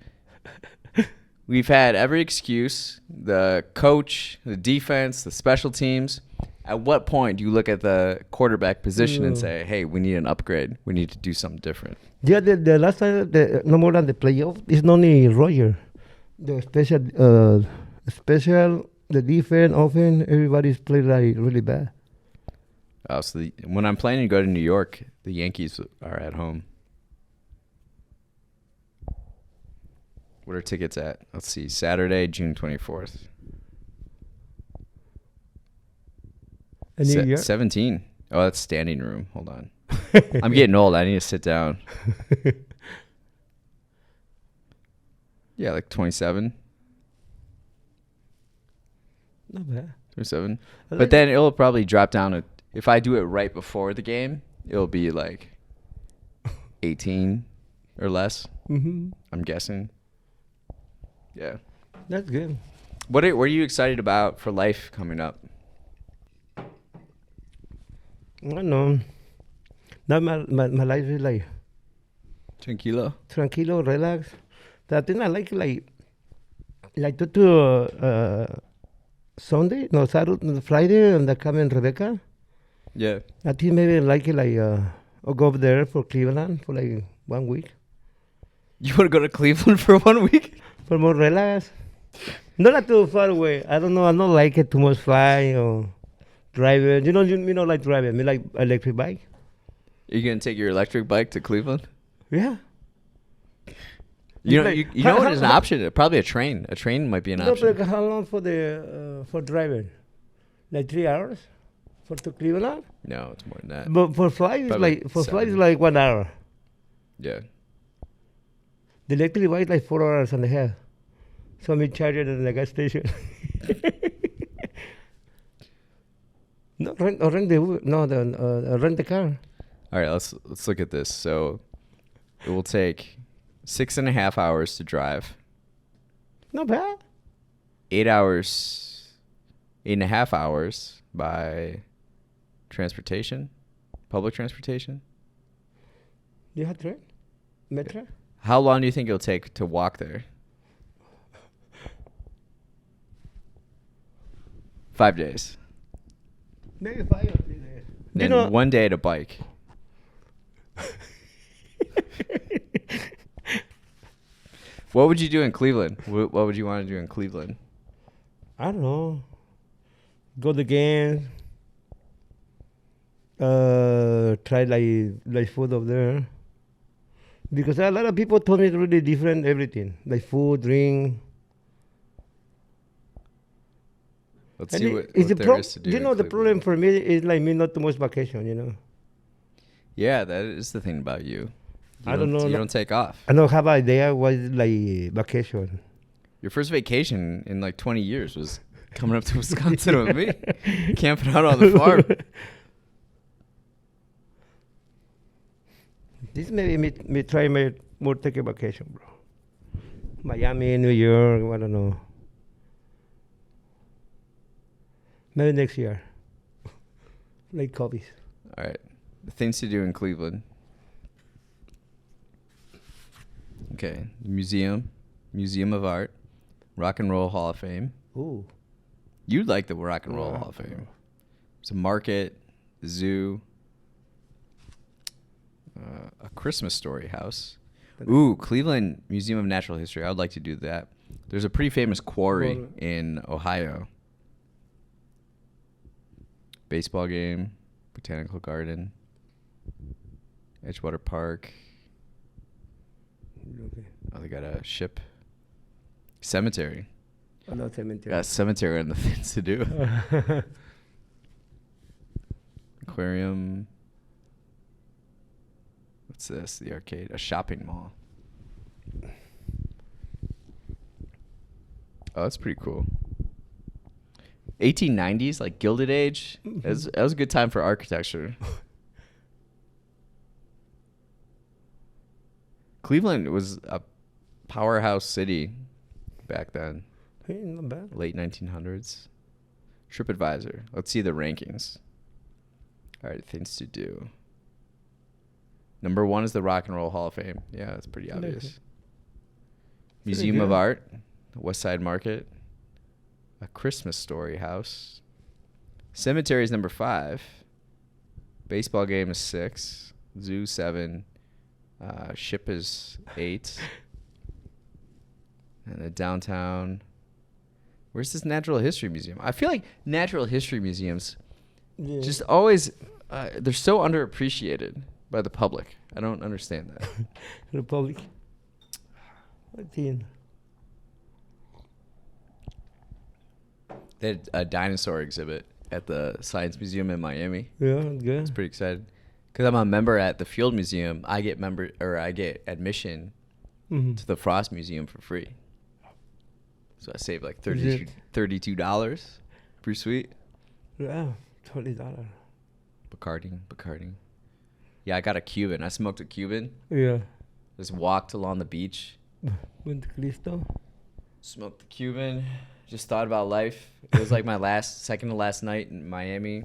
had every excuse, the coach, the defense, the special teams. At what point do you look at the quarterback position and say, hey, we need an upgrade. We need to do something different. Yeah, the last time, no more than the playoff, it's not only Roger. The special, the defense, offense, everybody's played really bad. Oh, so when I'm planning to go to New York, the Yankees are at home. What are tickets at? Let's see. Saturday, June 24th. New York? 17. Oh, that's standing room. Hold on. I'm getting old. I need to sit down. Yeah, like 27. Not bad. 27. But then it'll probably drop down. If I do it right before the game, it'll be like 18 or less. Mm-hmm. I'm guessing. Yeah. That's good. What are you excited about for life coming up? I don't know. Now my life is like tranquilo, relax. The thing I like to Sunday, no, Saturday, Friday, and the coming Rebecca. Yeah. I think maybe I'll go over there for Cleveland for 1 week. You want to go to Cleveland for 1 week? For more relax. Not too far away. I don't know. I don't like it too much flying or driving. You don't like driving. Me like electric bike. Are you going to take your electric bike to Cleveland? Yeah. You know what is an option? Probably a train. A train might be an option. But how long for driving? 3 hours to Cleveland? No, it's more than that. But for flight it's like 1 hour. Yeah. The electric bike is 4 hours and a half. So we charge it at the gas station. No, rent the car. All right, let's look at this. So it will take 6.5 hours to drive. Not bad. 8.5 hours by transportation, public transportation. You have train? Metro? How long do you think it'll take to walk there? 5 days. Maybe 5 or 3 days. Then 1 day to bike. What would you do in Cleveland? What would you want to do in Cleveland? I don't know. Go to the game. Try like food over there. Because a lot of people told me it's really different everything. Like food, drink. Let's see what there is to do. The problem for me is me not too much vacation, Yeah, that is the thing about you. I don't know. You don't take off. I don't have an idea what is vacation. Your first vacation in 20 years was coming up to Wisconsin with me. Camping out on the farm. This maybe me try more take a vacation, bro. Miami, New York, I don't know. Maybe next year. Like copies. All right. The things to do in Cleveland. Okay. Museum of Art, Rock and Roll Hall of Fame. Ooh. You'd like the Rock and Roll Hall of Fame. There's a market, zoo, a Christmas Story house. Ooh, Cleveland Museum of Natural History. I would like to do that. There's a pretty famous quarry in Ohio. Baseball game, botanical garden, Edgewater Park. Okay. Oh, they got a ship. Cemetery. Oh, no cemetery. Got a cemetery on the things to do. Aquarium. What's this? The arcade. A shopping mall. Oh, that's pretty cool. 1890s, like Gilded Age. That was a good time for architecture. Cleveland was a powerhouse city back then. Hey, not bad. Late 1900s. TripAdvisor. Let's see the rankings. All right, things to do. Number 1 is the Rock and Roll Hall of Fame. Yeah, that's pretty obvious. Museum of Art, West Side Market, a Christmas Story house. Cemetery is number 5. Baseball game is 6. Zoo 7. Ship is 8. And the downtown. Where's this Natural History Museum? I feel like natural history museums just always, they're so underappreciated by the public. I don't understand that. The public. What's in? They had a dinosaur exhibit at the Science Museum in Miami. Yeah, good. It's pretty excited. Because I'm a member at the Field Museum, I get admission to the Frost Museum for free. So I saved like $32. Pretty sweet. Yeah, $20. Bacardi. Yeah, I got a Cuban. I smoked a Cuban. Yeah. Just walked along the beach. Monte Cristo. Smoked the Cuban. Just thought about life. It was like my second to last night in Miami.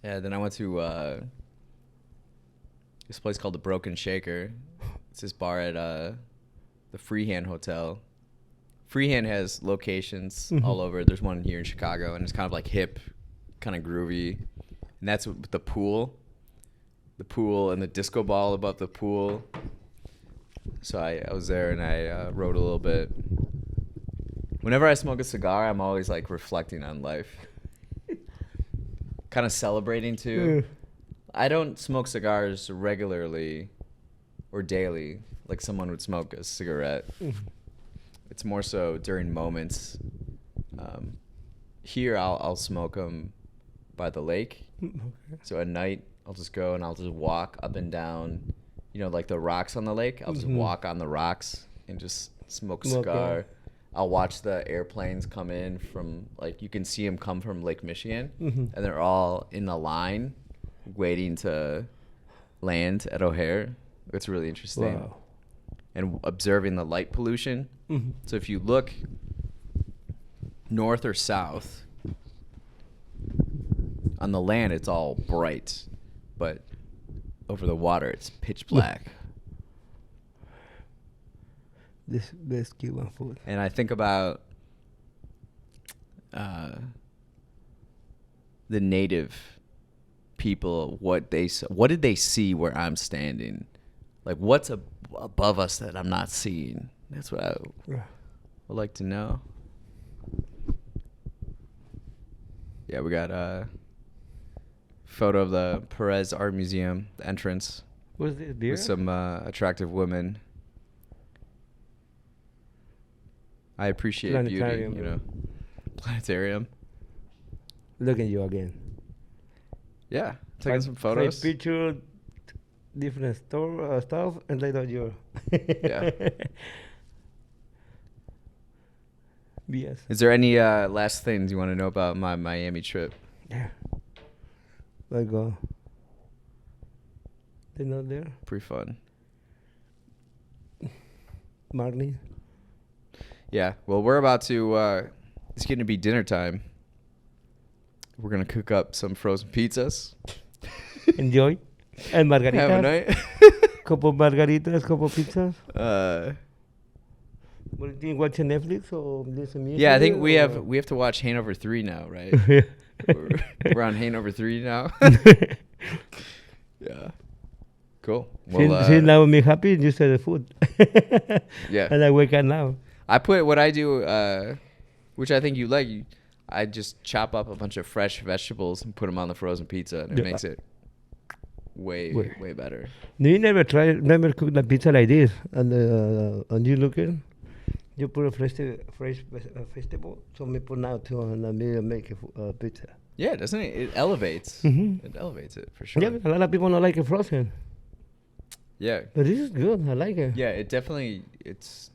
Yeah, then I went to this place called the Broken Shaker. It's this bar at the Freehand Hotel. Freehand has locations all over. There's one here in Chicago, and it's kind of like hip, kind of groovy. And that's with the pool and the disco ball above the pool. So I was there, and I wrote a little bit. Whenever I smoke a cigar, I'm always like reflecting on life. Kind of celebrating too. I don't smoke cigars regularly or daily like someone would smoke a cigarette. It's more so during moments. Here I'll smoke them by the lake. Okay. So at night I'll just go and I'll just walk up and down, like the rocks on the lake. I'll just walk on the rocks and just smoke a cigar. Okay. I'll watch the airplanes come in from, like, you can see them come from Lake Michigan, and they're all in a line waiting to land at O'Hare. It's really interesting. Wow. And observing the light pollution. So if you look north or south, on the land it's all bright, but over the water it's pitch black. This best Cuban food. And I think about the native people, what did they see where I'm standing? Like, what's above us that I'm not seeing? That's what I would like to know. Yeah, we got a photo of the Perez Art Museum, the entrance. What's this, beer? With some attractive women. I appreciate Planetarium, beauty, Planetarium. Look at you again. Yeah, taking some photos. Take picture, different stuff, and later you. Yeah. BS. Is there any last things you want to know about my Miami trip? Yeah. Like, they're not there? Pretty fun. Marley. Yeah. Well, we're about to. It's going to be dinner time. We're gonna cook up some frozen pizzas. Enjoy. And Have a margaritas. night. Couple margaritas, couple pizzas. uh, What do you think? Watching Netflix or listen music? yeah, I think we or- have to watch Hangover 3 now, right? we're on Hangover 3 now. Yeah. Cool. Well, see now me happy. You said the food. yeah. And I wake up now. I put what I do, which I think you like. I just chop up a bunch of fresh vegetables and put them on the frozen pizza, and it Yeah. makes it way better. Do you never cook the pizza like this? And you look it. You put a fresh vegetable. So me put now too, and me make a pizza. Yeah, doesn't it? It elevates. Mhm. It elevates it for sure. Yeah, a lot of people don't like it frozen, Yeah. but this is good. I like it. Yeah, it definitely it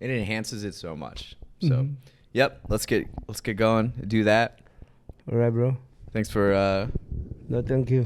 enhances it so much. So, Mhm. yep, let's get going. Do that. All right, bro. Thanks for No, thank you.